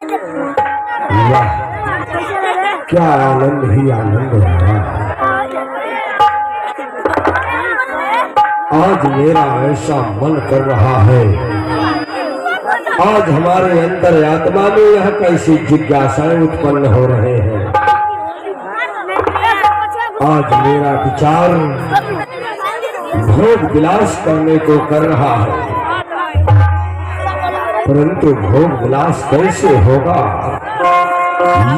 वाह, क्या आनंद ही आनंद है। आज मेरा ऐसा मन कर रहा है, आज हमारे अंदर आत्मा में यह कैसी जिज्ञासाएं उत्पन्न हो रहे हैं। आज मेरा विचार भोग विलास करने को कर रहा है, परंतु भोग विलास कैसे होगा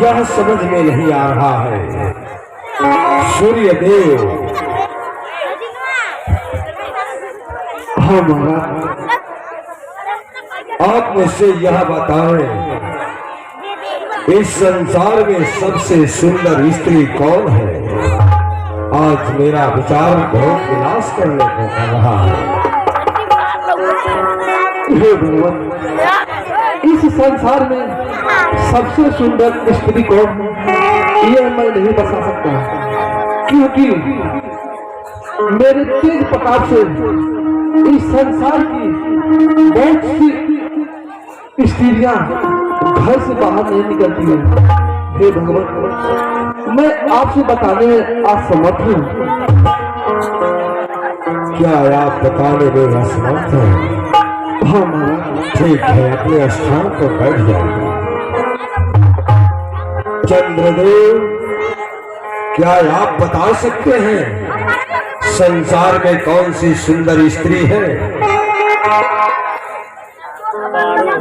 यह समझ में नहीं आ रहा है। सूर्य देव, हाँ महाराज, आप मुझसे यह बताएं, इस संसार में सबसे सुंदर स्त्री कौन है? आज मेरा विचार भोग विलास करने को कर रहा है। हे भगवान, इस संसार में सबसे सुंदर स्त्री कौन है यह मैं नहीं बता सकता, क्योंकि मेरे तेज प्रताप से इस संसार की बहुत सी स्त्रियां घर से बाहर नहीं निकलती हैं। हे भगवान, मैं आपसे बताने में असमर्थ हूँ। क्या आप बताने में असमर्थ हैं? हाँ महाराज। ठीक है, अपने स्थान पर बैठ जाइए। चंद्रदेव, क्या आप बता सकते हैं संसार में कौन सी सुंदर स्त्री है?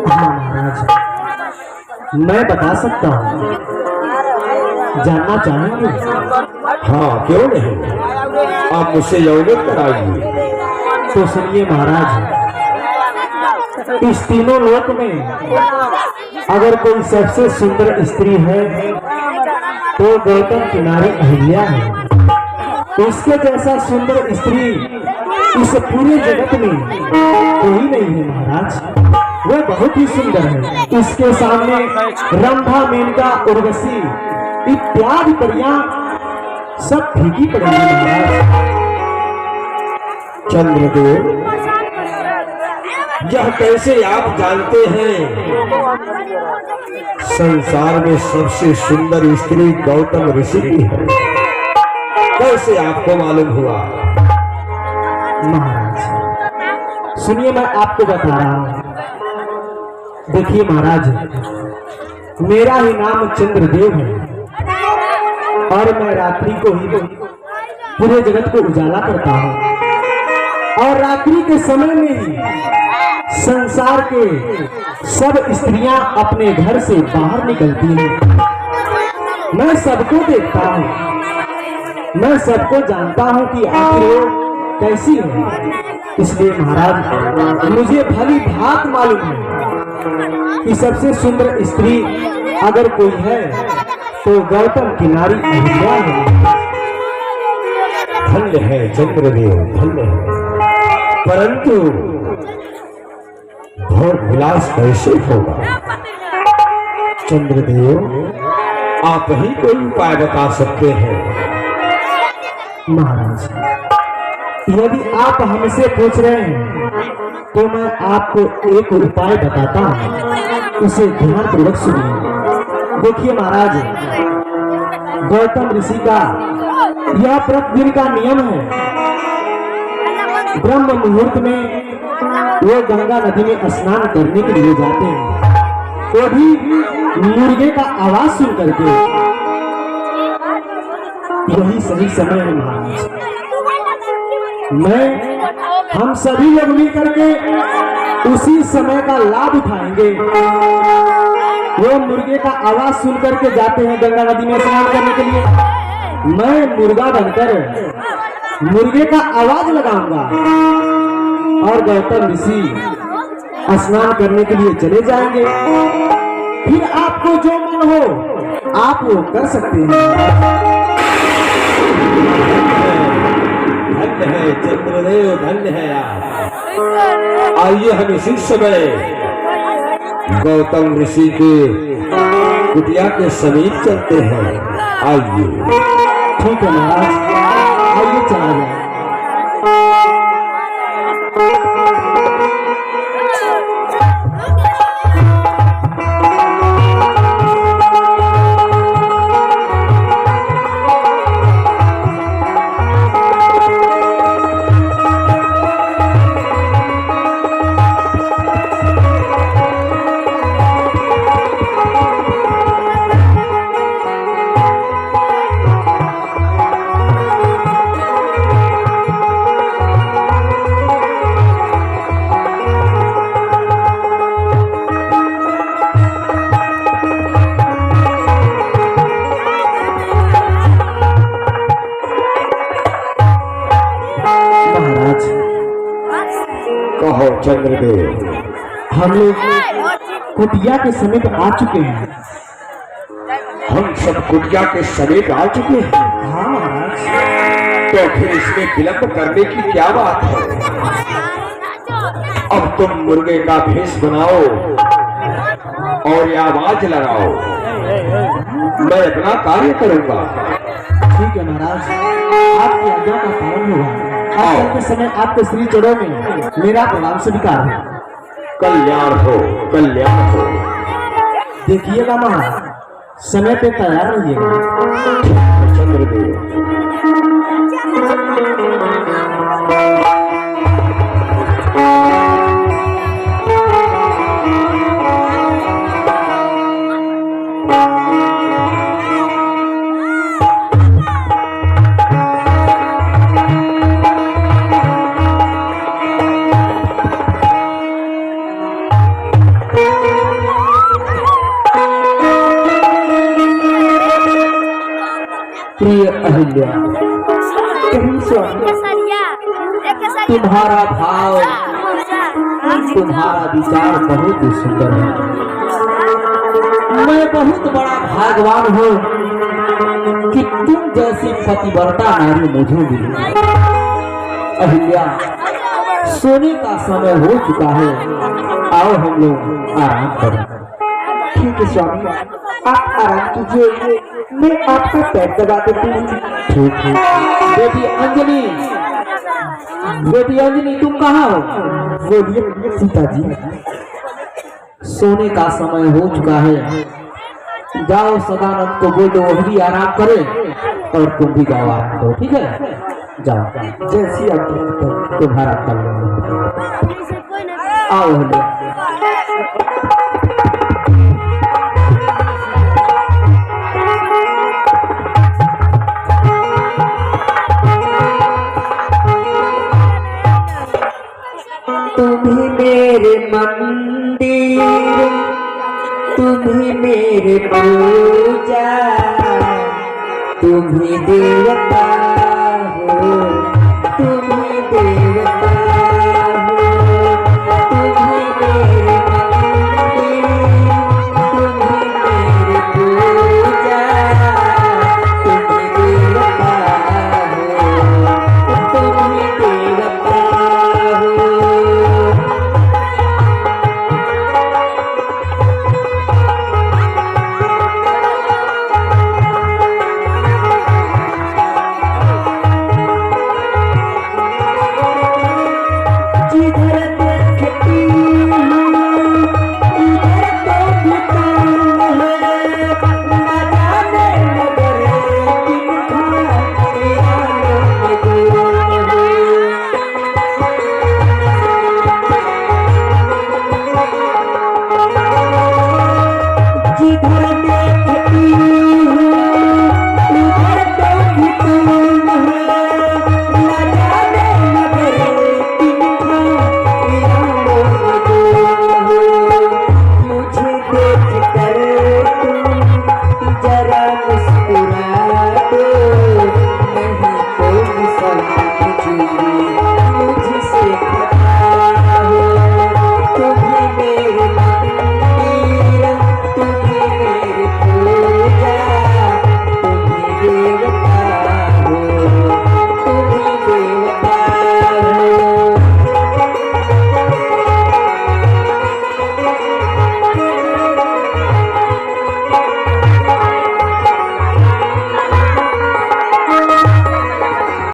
हाँ महाराज, मैं बता सकता हूँ, जानना चाहेंगे? हाँ, क्यों नहीं, आप मुझसे अवगत कराइए। तो सुनिए महाराज, इस तीनों लोक में अगर कोई सबसे सुंदर स्त्री है तो गौतम किनारी अहिल्या है। उसके जैसा सुंदर स्त्री इस पूरे जगत में कोई नहीं है महाराज। वह बहुत ही सुंदर है। इसके सामने रंभा, मेनका, उर्वशी इत्यादि परियां सब फीकी पड़ेंगी महाराज। चंद्रदेव, यह कैसे आप जानते हैं संसार में सबसे सुंदर स्त्री गौतम ऋषि की है? कैसे आपको मालूम हुआ? महाराज सुनिए, मैं आपको बता रहा हूं। देखिए महाराज, मेरा ही नाम चंद्रदेव है और मैं रात्रि को ही पूरे जगत को उजाला करता हूं, और रात्रि के समय में ही संसार के सब स्त्रियां अपने घर से बाहर निकलती हैं। मैं सबको देखता हूं, मैं सबको जानता हूं कि आखिर वो कैसी है। इसलिए महाराज, मुझे भली भांत मालूम है कि सबसे सुंदर स्त्री अगर कोई है तो गौतम किनारी अहिल्या है। धन्य है चंद्रदेव, धन्य है, परंतु भोग विलास कैसे होगा? चंद्रदेव, आप ही कोई उपाय बता सकते हैं। महाराज, यदि आप हमसे पूछ रहे हैं तो मैं आपको एक उपाय बताता हूं, उसे ध्यानपूर्वक सुनिए। देखिए महाराज, गौतम ऋषि का यह प्रतिदिन का नियम है। ब्रह्म मुहूर्त में वो गंगा नदी में स्नान करने के लिए जाते हैं, वो भी मुर्गे का आवाज सुन करके। यही सही समय है महाराज। हम सभी लोग मिलकर के उसी समय का लाभ उठाएंगे। वो मुर्गे का आवाज सुन करके जाते हैं गंगा नदी में स्नान करने के लिए। मैं मुर्गा बनकर मुर्गे का आवाज लगाऊंगा और गौतम ऋषि स्नान करने के लिए चले जाएंगे। फिर आपको जो मन हो आप वो कर सकते हैं। धन्य है चंद्रदेव, धन्य है आप। आइए हम इसी समय गौतम ऋषि के कुटिया के समीप चलते हैं। आइए। ठीक है महाराज, आइए चला जाए। चंद्रदेव, हम लोग कुटिया के समीप आ चुके हैं। हम सब कुटिया के समीप आ चुके हैं। हाँ महाराज। तो फिर इसमें विलंब करने की क्या बात है? अब तुम मुर्गे का भेष बनाओ और ये आवाज लगाओ, मैं अपना कार्य करूंगा। ठीक है महाराज, आपकी आज्ञा का पालन होगा। आज के समय आपके श्री चरणों में मेरा प्रणाम स्वीकार है। कल्याण हो, कल्याण हो। देखिएगा महाराज, समय पे तैयार रहिएगा। चंद्रदेव, प्रिय अहिल्या, तुम्हारा भाव, तुम्हारा विचार बहुत ही सुंदर है। मैं बहुत बड़ा भाग्यवान हूँ कि तुम जैसी पतिव्रता नारी मुझे मिली। अहिल्या, सोने का समय हो चुका है, आओ हम लोग आराम करें। ठीक है स्वामी, आप आराम कीजिए, मैं आपका पैर दबा देती हूँ। ठीक है। बेटी अंजलि, बेटी अंजलि, तुम कहाँ हो? बोलिए सीता जी। सोने का समय हो चुका है, जाओ सदानंद को बोलो वो भी आराम करे और तुम भी जाओ आराम करो। ठीक है, जाओ। जैसी आपकी तुम्हारा कल्याण। आओ हले। तुम्ही मेरे मंदिर, तुम्ही मेरे पूजा, तुम्ही देवता